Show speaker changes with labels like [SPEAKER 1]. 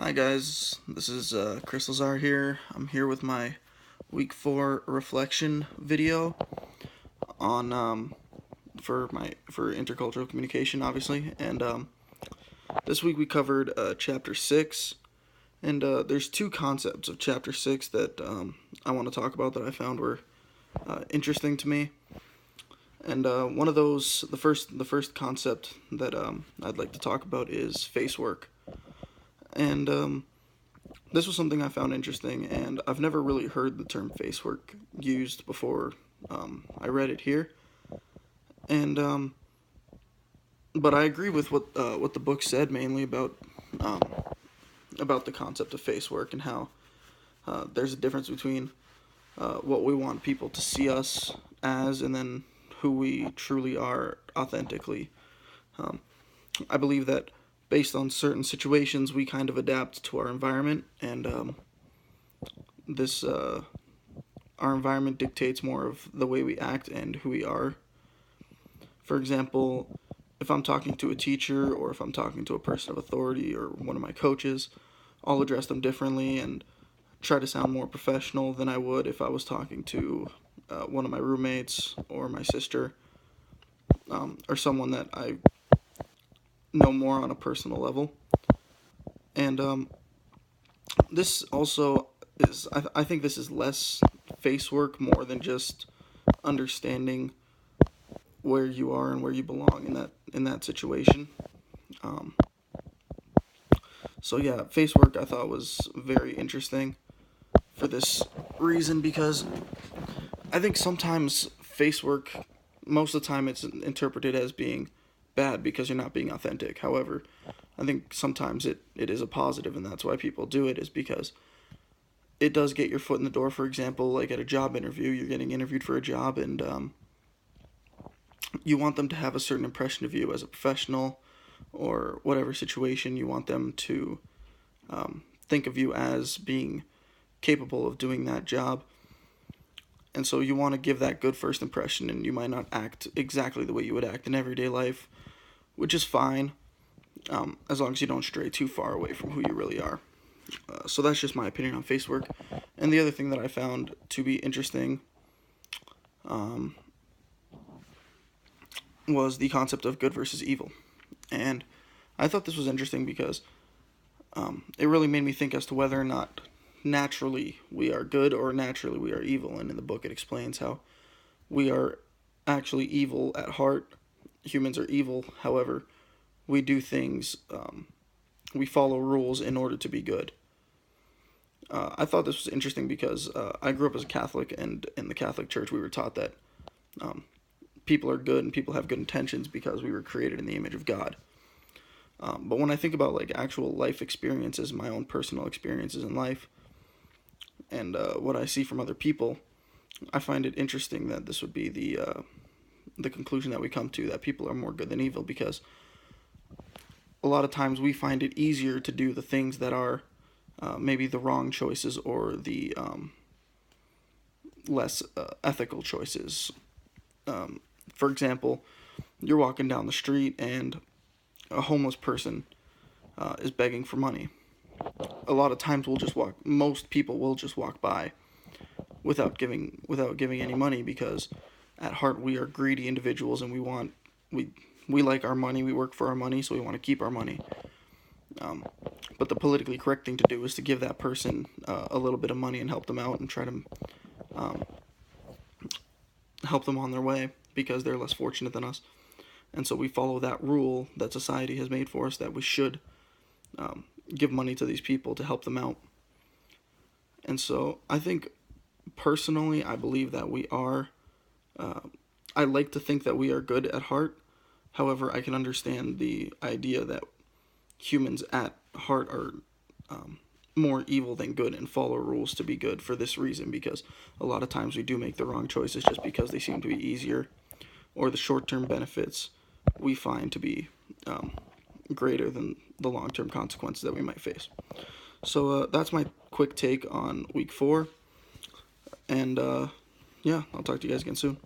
[SPEAKER 1] Hi guys, this is Chris Lazar here. I'm here with my week 4 reflection video on for intercultural communication, obviously. And this week we covered chapter 6, and there's two concepts of chapter 6 that I want to talk about that I found were interesting to me. And one of those, the first concept that I'd like to talk about is face work. And this was something I found interesting, and I've never really heard the term face work used before. I read it here, and but I agree with what the book said, mainly um, about the concept of face work and how there's a difference between what we want people to see us as, and then who we truly are authentically. Um, I believe that based on certain situations, we kind of adapt to our environment, and this our environment dictates more of the way we act and who we are. For example, if I'm talking to a teacher or if I'm talking to a person of authority or one of my coaches, I'll address them differently and try to sound more professional than I would if I was talking to one of my roommates or my sister, or someone that I know more on a personal level. And this also I think this is less face work, more than just understanding where you are and where you belong in that situation. Um, so yeah, face work I thought was very interesting for this reason, because I think sometimes face work, most of the time it's interpreted as being bad because you're not being authentic. However, I think sometimes it is a positive, and that's why people do it, is because it does get your foot in the door. For example, like at a job interview, you're getting interviewed for a job, and you want them to have a certain impression of you as a professional, or whatever situation you want them to think of you as being capable of doing that job. And so you want to give that good first impression, and you might not act exactly the way you would act in everyday life, which is fine, as long as you don't stray too far away from who you really are. So that's just my opinion on face work. And the other thing that I found to be interesting um, was the concept of good versus evil. And I thought this was interesting because it really made me think as to whether or not naturally we are good or naturally we are evil. And in the book, it explains how we are actually evil at heart. Humans are evil. However, we do things, we follow rules in order to be good. I thought this was interesting because I grew up as a Catholic, and in the Catholic Church, we were taught that um, people are good and people have good intentions because we were created in the image of God. But when I think about like actual life experiences, my own personal experiences in life, and what I see from other people, I find it interesting that this would be the conclusion that we come to, that people are more good than evil, because a lot of times we find it easier to do the things that are maybe the wrong choices, or the less ethical choices. For example, you're walking down the street and a homeless person is begging for money. A lot of times most people will just walk by without giving any money, because at heart we are greedy individuals, and we like our money, we work for our money, so we want to keep our money. But the politically correct thing to do is to give that person a little bit of money and help them out, and try to um, help them on their way, because they're less fortunate than us. And so we follow that rule that society has made for us, that we should give money to these people to help them out. And so I think, personally, I believe that we are, uh, I like to think that we are good at heart. However, I can understand the idea that humans at heart are more evil than good, and follow rules to be good for this reason, because a lot of times we do make the wrong choices just because they seem to be easier, or the short-term benefits we find to be greater than the long-term consequences that we might face. So that's my quick take on week 4, and yeah, I'll talk to you guys again soon.